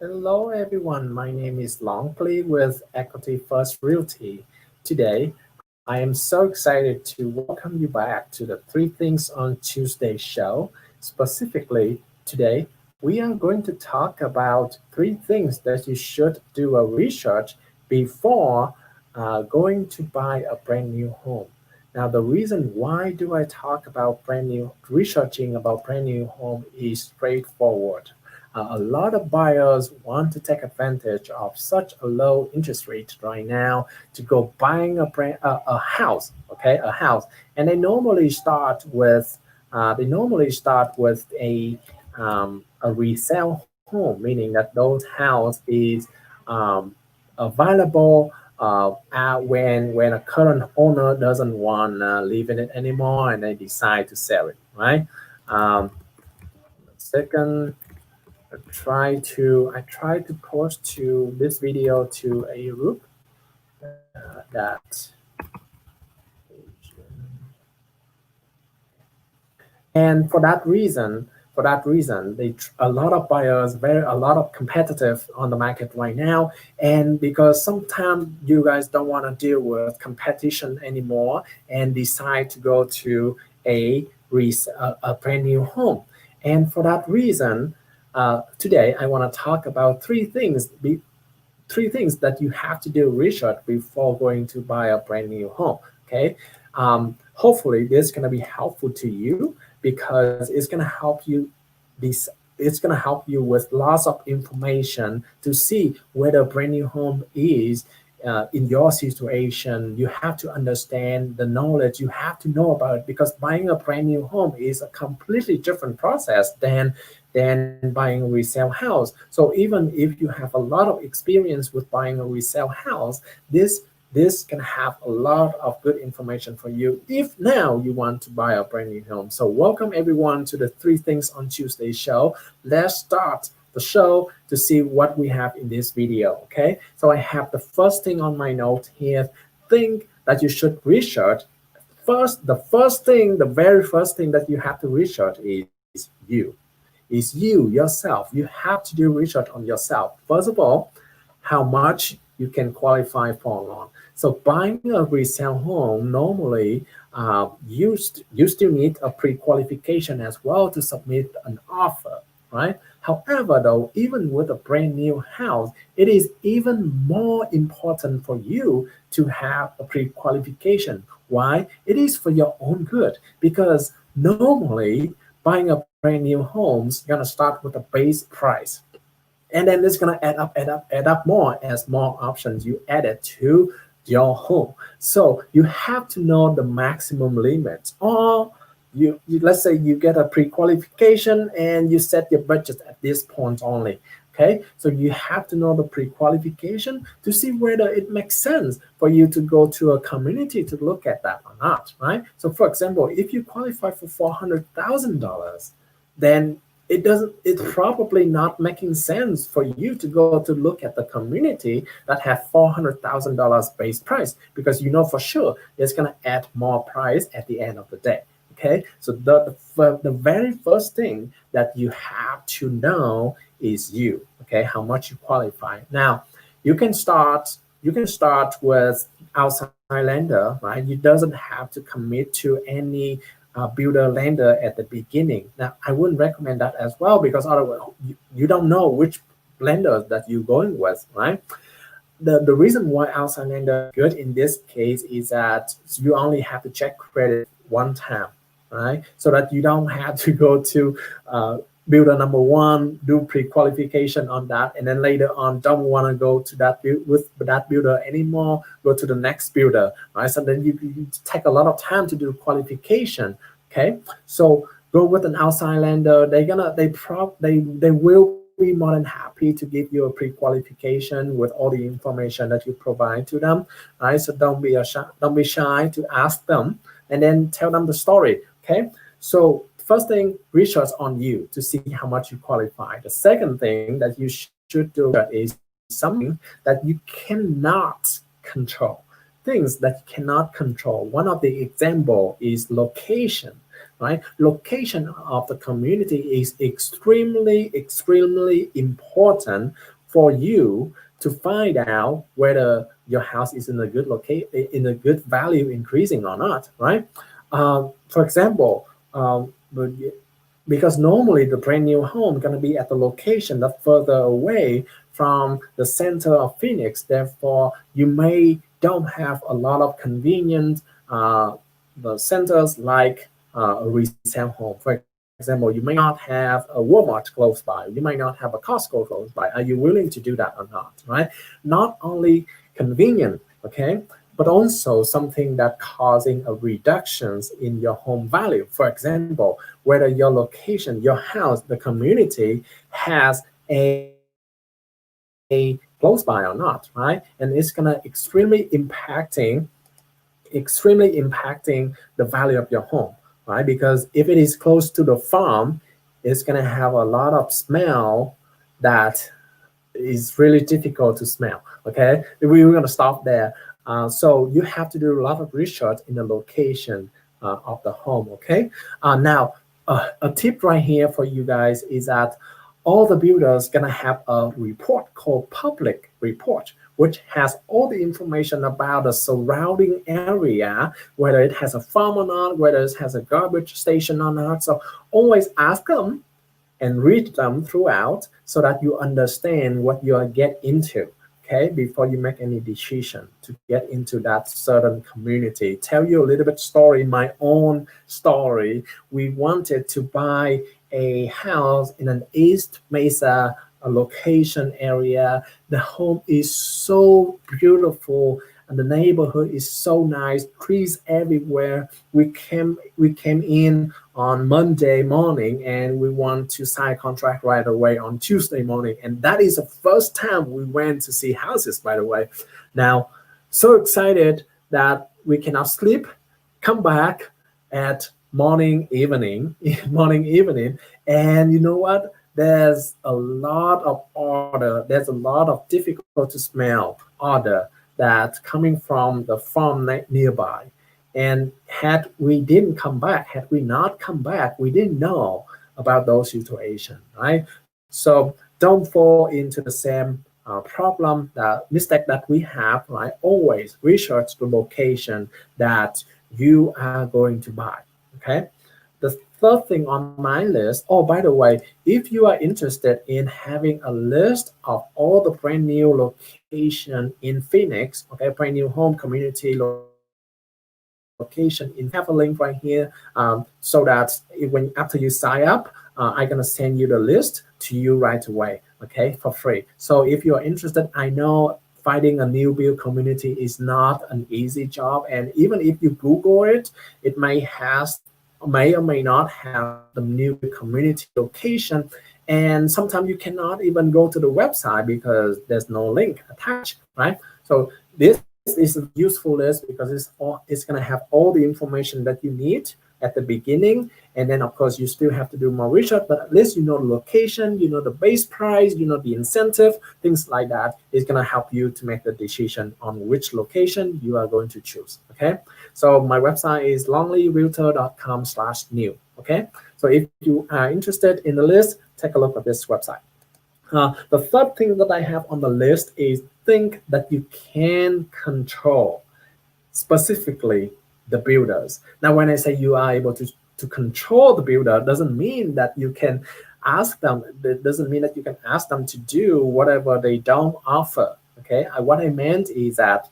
Hello, everyone. My name is Longpley with Equity First Realty. Today, I am so excited to welcome you back to the Three Things on Tuesday show. Specifically, today, we are going to talk about three things that you should do a research before going to buy a brand new home. Now, the reason why do I talk about researching about brand new home is straightforward. A lot of buyers want to take advantage of such a low interest rate right now to go buying a house, okay, a house, and they normally start with a resale home, meaning that those house is um, available when a current owner doesn't want to live in it anymore and they decide to sell it, right? Second, I try to post to this video to a group that and for that reason a lot of buyers, a lot of competitive on the market right now, and because sometimes you guys don't want to deal with competition anymore and decide to go to a brand new home. And for that reason, today I want to talk about three things that you have to do research before going to buy a brand new home. Okay, hopefully this is going to be helpful to you because it's going to help you with lots of information to see whether a brand new home is in your situation. You have to understand the knowledge, you have to know about it, because buying a brand new home is a completely different process than buying a resale house. So even if you have a lot of experience with buying a resale house, this can have a lot of good information for you if now you want to buy a brand new home. So welcome everyone to the Three Things on Tuesday show. Let's start the show to see what we have in this video. Okay, so I have the first thing on my note here. Think that you should research first. The very first thing that you have to research is you yourself. You have to do research on yourself. First of all, how much you can qualify for a loan. So buying a resale home, normally you still need a pre-qualification as well to submit an offer, right? However, though, even with a brand new house, it is even more important for you to have a pre-qualification. Why? It is for your own good, because normally buying a brand new home is gonna start with a base price, and then it's going to add up more as more options you added to your home. So you have to know the maximum limits, or let's say you get a pre-qualification and you set your budget at this point only. Okay, so you have to know the pre-qualification to see whether it makes sense for you to go to a community to look at that or not, right? So for example, if you qualify for $400,000, then it's probably not making sense for you to go to look at the community that have $400,000 base price, because you know for sure it's going to add more price at the end of the day. Okay, so the very first thing that you have to know is you. Okay, how much you qualify. Now you can start with outside lender, right? You doesn't have to commit to any builder lender at the beginning. Now, I wouldn't recommend that as well, because otherwise you don't know which lenders that you're going with, right? The reason why outside lender is good in this case is that you only have to check credit one time, right? So that you don't have to go to builder number one, do pre-qualification on that, and then later on don't want to go to with that builder anymore, go to the next builder, right? So then you take a lot of time to do qualification. Okay, so go with an outside lender. They will be more than happy to give you a pre-qualification with all the information that you provide to them, right? So don't be shy to ask them, and then tell them the story. Okay, so first thing, research on you to see how much you qualify. The second thing that you should do is something that you cannot control. Things that you cannot control. One of the example is location, right? Location of the community is extremely important for you to find out whether your house is in a good location, in a good value increasing or not, right? For example, because normally the brand new home going to be at the location that's further away from the center of Phoenix. Therefore, you may don't have a lot of convenient the centers like a resale home. For example, you may not have a Walmart close by. You might not have a Costco close by. Are you willing to do that or not? Right? Not only convenient, okay, but also something that causing a reductions in your home value. For example, whether your location, your house, the community has a close by or not, right? And it's gonna extremely impacting the value of your home, right? Because if it is close to the farm, it's gonna have a lot of smell that is really difficult to smell. Okay, we're going to stop there. So you have to do a lot of research in the location of the home. Okay, now a tip right here for you guys is that all the builders gonna have a report called public report, which has all the information about the surrounding area, whether it has a farm or not, whether it has a garbage station or not. So always ask them and read them throughout so that you understand what you are get into, okay, before you make any decision to get into that certain community. Tell you a little bit story, my own story. We wanted to buy a house in an East Mesa a location area. The home is so beautiful and the neighborhood is so nice, trees everywhere. We came in on Monday morning and we want to sign contract right away on Tuesday morning. And that is the first time we went to see houses, by the way. Now, so excited that we cannot sleep, come back at morning, evening. And you know what? There's a lot of order, there's a lot of difficult to smell order that coming from the farm nearby. And had we not come back, we didn't know about those situations, right? So don't fall into the same problem, the mistake that we have, right? Always research the location that you are going to buy, okay? The third thing on my list, oh, by the way, if you are interested in having a list of all the brand new location in Phoenix, okay, brand new home community location in Phoenix, I have a link right here so that when after you sign up, I'm gonna send you the list to you right away, okay, for free. So if you are interested, I know finding a new build community is not an easy job, and even if you Google it, it may or may not have the new build community location, and sometimes you cannot even go to the website because there's no link attached, right? So this is a useful list because it's going to have all the information that you need at the beginning, and then of course you still have to do more research, but at least you know the location, you know the base price, you know the incentive, things like that is going to help you to make the decision on which location you are going to choose. Okay, so my website is lonelyrealtor.com/new. Okay, so if you are interested in the list, take a look at this website. The third thing that I have on the list is think that you can control, specifically the builders. Now, when I say you are able to control the builder, doesn't mean that you can ask them. It doesn't mean that you can ask them to do whatever they don't offer. Okay, what I meant is that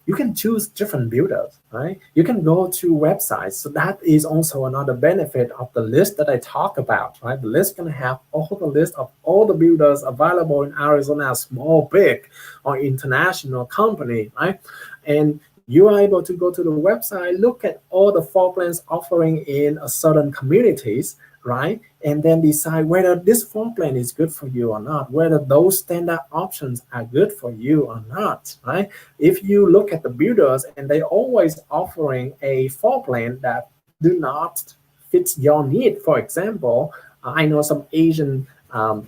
you can choose different builders, right? You can go to websites. So that is also another benefit of the list that I talk about, right? The list can have all the list of all the builders available in Arizona, small, big, or international company, right? And you are able to go to the website, look at all the floor plans offering in a certain communities, right? And then decide whether this floor plan is good for you or not, whether those standard options are good for you or not, right? If you look at the builders and they always offering a floor plan that do not fit your need, for example, I know some Asian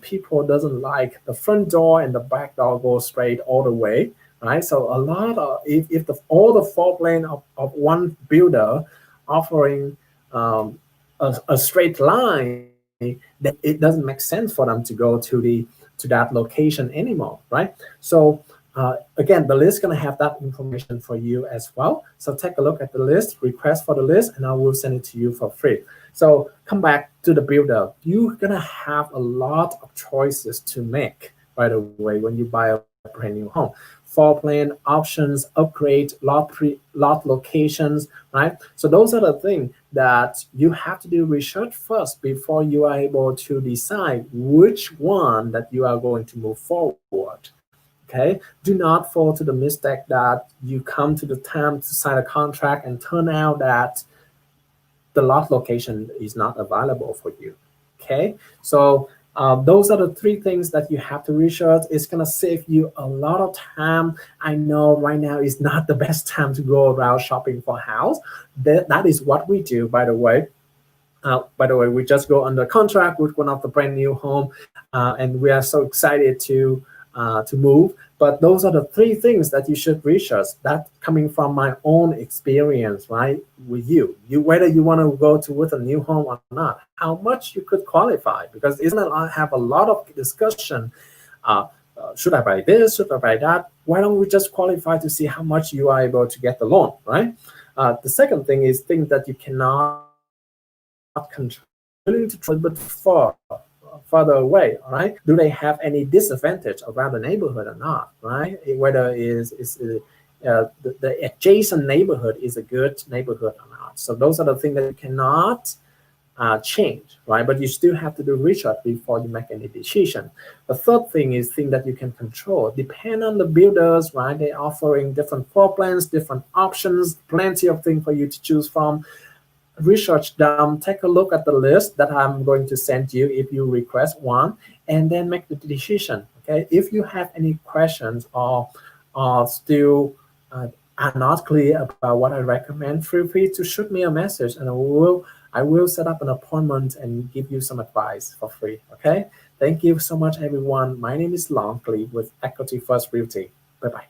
people doesn't like the front door and the back door go straight all the way, right? So a lot of if all the floor plan of one builder offering a straight line, then it doesn't make sense for them to go to the to that location anymore, right? So again, the list is going to have that information for you as well. So take a look at the list, request for the list, and I will send it to you for free. So come back to the builder. You're going to have a lot of choices to make, by the way, when you buy a brand new home. Floor plan, options, upgrade, lot locations, right? So those are the things that you have to do research first before you are able to decide which one that you are going to move forward. Okay, do not fall to the mistake that you come to the time to sign a contract and turn out that the lot location is not available for you. Okay, so those are the three things that you have to research. It's gonna save you a lot of time. I know right now is not the best time to go around shopping for a house. That is what we do, by the way. We just go under contract with one of the brand new home, and we are so excited to move. But those are the three things that you should research. That coming from my own experience, right, with you whether you want to go to with a new home or not, how much you could qualify, because it's gonna have a lot of discussion. Should I buy this? Should I buy that? Why don't we just qualify to see how much you are able to get the loan, right? The second thing is things that you cannot control. Willing to travel a bit further away, all right? Do they have any disadvantage around the neighborhood or not, right? Whether the adjacent neighborhood is a good neighborhood or not. So those are the things that you cannot change, right? But you still have to do research before you make any decision. The third thing is things that you can control. Depend on the builders, right? They're offering different floor plans, different options, plenty of things for you to choose from. Research them, take a look at the list that I'm going to send you if you request one, and then make the decision. Okay, if you have any questions or still are not clear about what I recommend, feel free to shoot me a message, and I will set up an appointment and give you some advice for free. Okay, thank you so much, everyone. My name is Longley with Equity First Realty. Bye bye.